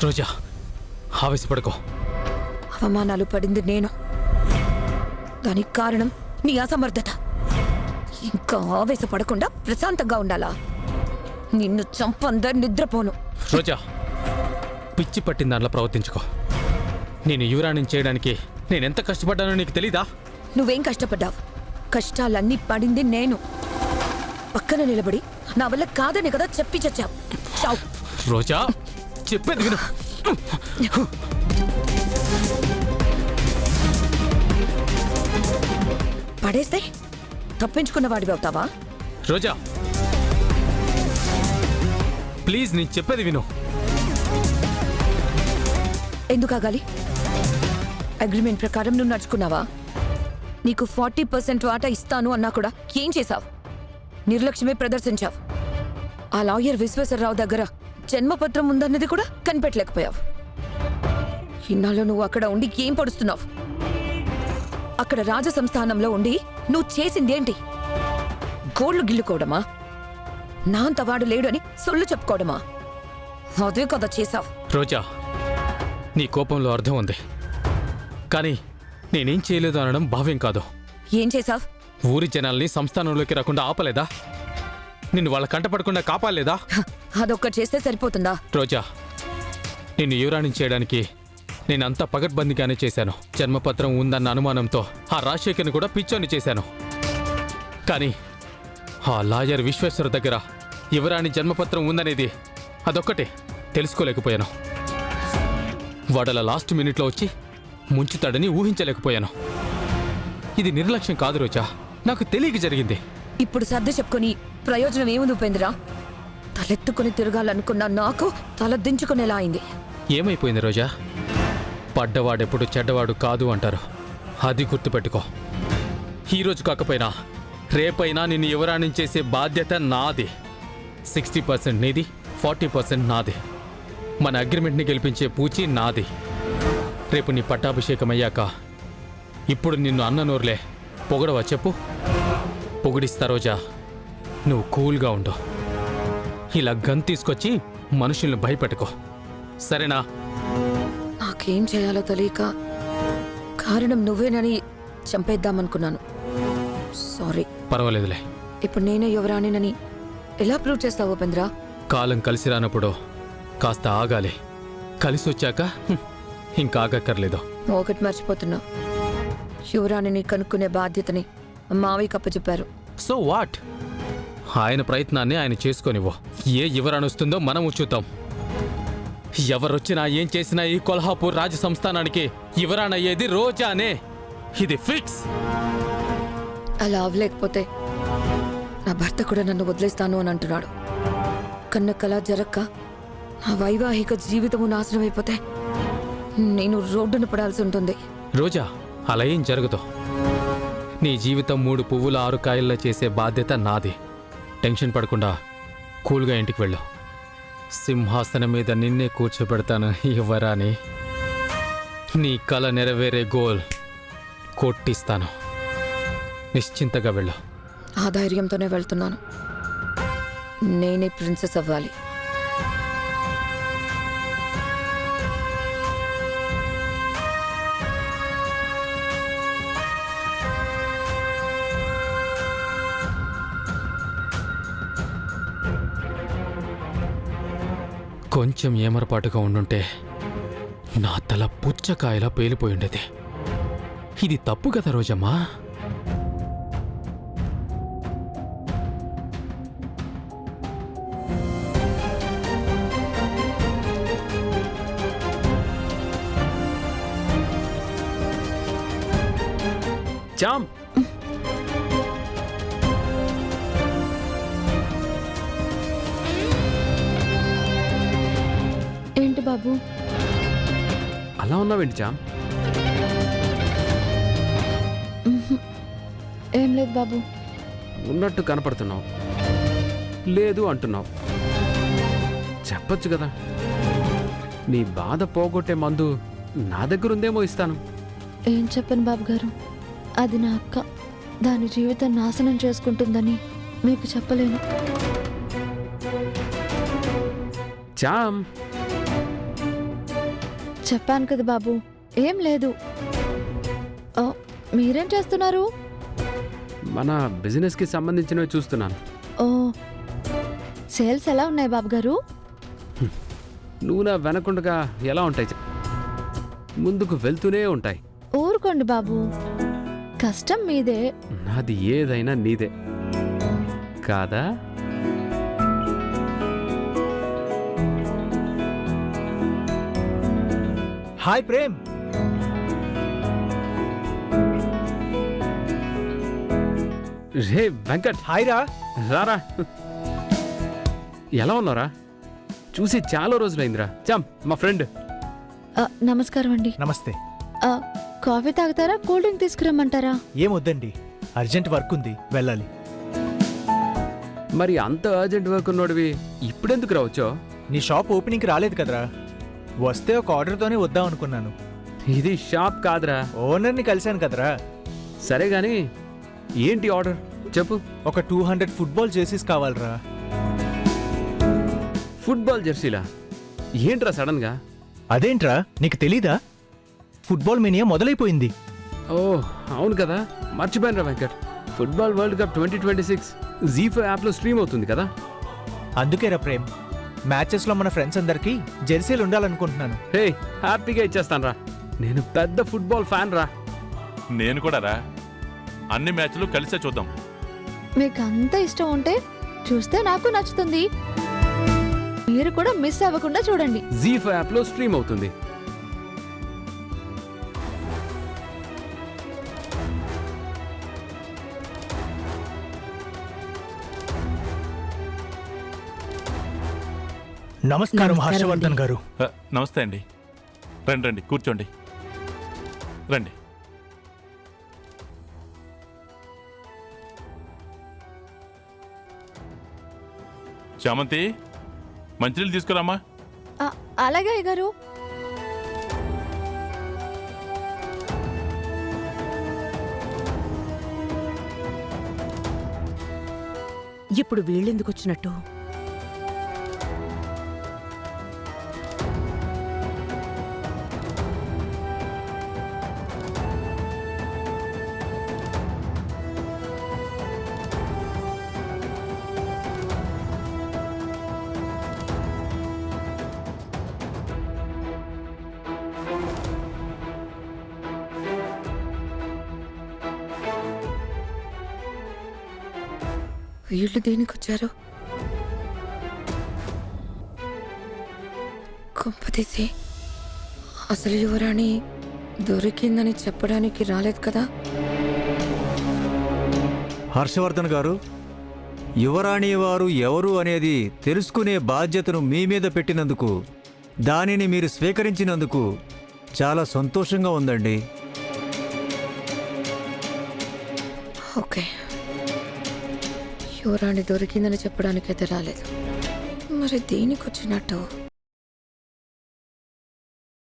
రోజా, ఆవేశపడుకో. అవమానాలు పడింది నేను. దానికి కారణం నీ అసమర్థత. ఇంకా ఆవేశపడకుండా ప్రశాంతంగా ఉండాలా? నిన్ను చంపందరు నిద్రపోను. రోజా, పిచ్చి పట్టిన దాంట్లో ప్రవర్తించుకో. నేను యువరాణిని చేయడానికి నేనెంత కష్టపడ్డానో నీకు తెలీదా? నువ్వేం కష్టపడ్డావు? కష్టాలన్నీ పడింది నేను. పక్కన నిలబడి నా వల్ల కాదని కదా చెప్పి చచ్చావు. చావు. రోజా, చెప్పేది విను. పడేస్తే తప్పించుకున్న వాడివి అవుతావా? రోజా, ప్లీజ్ నేను చెప్పేది విను. ఎందుకు ఆగాలి? అగ్రిమెంట్ ప్రకారం నువ్వు నడుచుకున్నావా? నీకు 40% వాటా ఇస్తాను అన్నా కూడా ఏం చేశావు? నిర్లక్ష్యమే ప్రదర్శించావు. ఆ లాయర్ విశ్వేశ్వరరావు దగ్గర జన్మపత్రం ఉందన్నది కూడా కనిపెట్టలేకపోయావు. ఇన్నాళ్ళు నువ్వు అక్కడ ఉండి ఏం పొడుస్తున్నావు? అక్కడ రాజసంస్థానంలో ఉండి నువ్వు చేసింది ఏంటి? గోళ్లు గిల్లుకోవడమా? నా అంతవాడు లేడు అని సొల్లు చెప్పుకోవడమా? అదే కదా చేశావు. రోజా, నీ కోపంలో అర్థం ఉంది, కానీ నేనేం చేయలేదు అనడం భావ్యం కాదు. ఏం చేశావు? ఊరి జనాల్ని సంస్థానంలోకి రాకుండా ఆపలేదా? నిన్ను వాళ్ళ కంటపడకుండా కాపాడలేదా? అదొక్కటి చేస్తే సరిపోతుందా? రోజా, నిన్ను యువరాణి చేయడానికి నేనంతా పగడ్బందీగానే చేశాను. జన్మపత్రం ఉందన్న అనుమానంతో ఆ రాజశేఖర్ని కూడా పిచ్చోని చేశాను. కానీ ఆ లాయర్ విశ్వేశ్వర దగ్గర యువరాణి జన్మపత్రం ఉందనేది అదొక్కటే తెలుసుకోలేకపోయాను. వాడల లాస్ట్ మినిట్లో వచ్చి ముంచుతాడని ఊహించలేకపోయాను. ఇది నిర్లక్ష్యం కాదు రోజా, నాకు తెలియక జరిగింది. ఇప్పుడు సర్ది చెప్పుకొని ప్రయోజనం ఏముంది ఉపేంద్ర? తలెత్తుకుని తిరగాలనుకున్నా నాకు తల దించుకునేలా అయింది. ఏమైపోయింది రోజా? పడ్డవాడెప్పుడు చెడ్డవాడు కాదు అంటారు, అది గుర్తుపెట్టుకో. ఈరోజు కాకపోయినా రేపైనా నిన్ను యువరాణి చేసే బాధ్యత నాది. 60% నీది, 40% నాది. మన అగ్రిమెంట్ని గెలిపించే పూచి నాది. రేపు నీ పట్టాభిషేకం అయ్యాక ఇప్పుడు నిన్ను అన్న నోరులే పొగడవా చెప్పు? పొగిడిస్తా రోజా, నువ్వు కూల్గా ఉండు. ఇలా గన్ తీసుకొచ్చి మనుషుల్ని భయపెట్టుకో, సరేనా? నాకేం చేయాలో తెలియక కారణం నువ్వేనని చంపేద్దామనుకున్నాను. సారీ. పర్వాలేదులే. ఇప్పుడు నేనే యువరాణినని ఎలా ప్రూవ్ చేస్తావు ఉపేంద్ర? కాలం కలిసి రానప్పుడు కాస్త ఆగాలి. కలిసి వచ్చాక ఇంకా ఆగక్కర్లేదు. ఒకటి మర్చిపోతున్నా, యువరాణిని కనుక్కునే బాధ్యతని మావయ్యకి అప్పచెప్పారు. So what? ఆయన ప్రయత్నాన్ని ఆయన చేసుకొనివ్వు. ఏ యువరాణి వస్తుందో మనం చూద్దాం. ఎవరొచ్చినా ఏం చేసినా ఈ కొల్హాపూర్ రాజ సంస్థానానికి యువరాణయ్యేది రోజానే. ఇది ఫిక్స్. అలా అవలేకపోతే నా భర్త కూడా నన్ను వదిలేస్తాను అని అంటున్నాడు. కన్న కళ జరక్క నా వైవాహిక జీవితము నాశనం అయిపోతే నేను రోడ్డున పడాల్సి ఉంటుంది. రోజా, అలా ఏం జరగదు. నీ జీవితం 3 పువ్వుల 6 కాయల్లో చేసే బాధ్యత నాది. టెన్షన్ పడకుండా కూల్గా ఇంటికి వెళ్ళు. సింహాసనం మీద నిన్నే కూర్చోబెడతాను యువరాణి. నీ కల నెరవేరే గోల్ కొట్టిస్తాను. నిశ్చింతగా వెళ్ళు. ఆ ధైర్యంతోనే వెళ్తున్నాను. నేనే ప్రిన్సెస్ అవ్వాలి. కొంచెం ఏమరపాటుగా ఉండుంటే నా తల పుచ్చకాయలా పేలిపోయి ఉండేది. ఇది తప్పు కదా రోజమ్మా? చామ్, ఏంటి బాబు అలా ఉన్నావేంటి చామ్? ఏం లేదు బాబు. ఉన్నట్టు కనపడుతున్నావు, లేదు అంటున్నావు. చెప్పొచ్చు కదా. నీ బాధ పోగొట్టే మందు నా దగ్గర ఉందేమో ఇస్తాను. ఏం చెప్పను బాబు గారు, అది నా అక్క. దాని జీవితం నాశనం చేసుకుంటుందని మీకు చెప్పలేను. చెప్పాను కదా బాబు, ఏం లేదు. ఆ, మీరేం చేస్తున్నారు? మన బిజినెస్కి సంబంధించినవి చూస్తున్నాను. ఓ, సేల్స్ ఎలా ఉన్నాయి బాబు గారు? నువ్వు నా వెనకుండగా ఎలా ఉంటాయి చెప్పు? ముందుకు వెళ్తూనే ఉంటాయి. ఊరుకోండి బాబు, కష్టం మీదే. నాది ఏదైనా నీదే కాదా? హాయ్ ప్రేమ్. రే వెంకట్, హాయ్ రా. రారా. ఎలా ఉన్నారా? చూసి చాలా రోజులైందిరా. చామ్ మా ఫ్రెండ్. నమస్కారం అండి. నమస్తే. ఆ, కాఫీ తాగుతారా, కూల్ డ్రింక్ తీసుకురమ్మంటారా? ఏం వద్దండి, అర్జెంట్ వర్క్ ఉంది, వెళ్ళాలి. మరి అంత అర్జెంట్ వర్క్ ఉన్నోడివి ఇప్పుడెందుకు రావచ్చో? నీ షాప్ ఓపెనింగ్కి రాలేదు కదరా, వస్తే ఒక ఆర్డర్తోనే వద్దాం అనుకున్నాను. ఇది షాప్ కాదురా. ఓనర్ని కలిశాను కదరా. సరే గాని ఏంటి ఆర్డర్ చెప్పు. ఒక 200 ఫుట్బాల్ జెర్సీస్ కావాలరా. ఫుట్బాల్ జెర్సీలా? ఏంట్రా సడన్ గా? అదేంట్రా, నీకు తెలీదా? ఫుట్బాల్ మీనియా మొదలైపోయింది. ఓ అవును కదా, మర్చిపోయినరా వెంకట్. ఫుట్బాల్ వరల్డ్ కప్ 2026 జీ5 యాప్లో స్ట్రీమ్ అవుతుంది కదా. అందుకేరా ప్రేమ్, మ్యాచెస్లో మన ఫ్రెండ్స్ అందరికీ జెర్సీలు ఉండాలనుకుంటున్నాను. హే, హ్యాపీగా ఇచ్చేస్తాను రా. నేను పెద్ద ఫుట్బాల్ ఫ్యాన్ రా. నేను కూడా రా. అన్ని మ్యాచ్లు కలిసే చూద్దాం. మీకు అంత ఇష్టం ఉంటే చూస్తే నాకు నచ్చుతుంది. మీరు కూడా మిస్ అవ్వకుండా చూడండి. జీ5 యాప్లో స్ట్రీమ్ అవుతుంది. నమస్కారం నమస్కారం హర్షవర్ధన్ అండి. గారు. నమస్తే అండి. రండి రండి, కూర్చోండి. రండి. చామంతి, మంచినీళ్ళు తీసుకురామ్మా. ఆ, అలాగే అయ్యగారు. ఇప్పుడు వీళ్ళెందుకు వచ్చినట్టు? వీళ్ళు దేనికి వచ్చారు? కొంపతీసి అసలు యువరాణి దొరికిందని చెప్పడానికి రాలేదు కదా? హర్షవర్ధన్ గారు, యువరాణి వారు ఎవరు అనేది తెలుసుకునే బాధ్యతను మీ మీద పెట్టినందుకు, దానిని మీరు స్వీకరించినందుకు చాలా సంతోషంగా ఉందండి. ఓకే, యువరాణి దొరికిందని చెప్పడానికైతే రాలేదు. మరి దేనికి వచ్చినట్టు?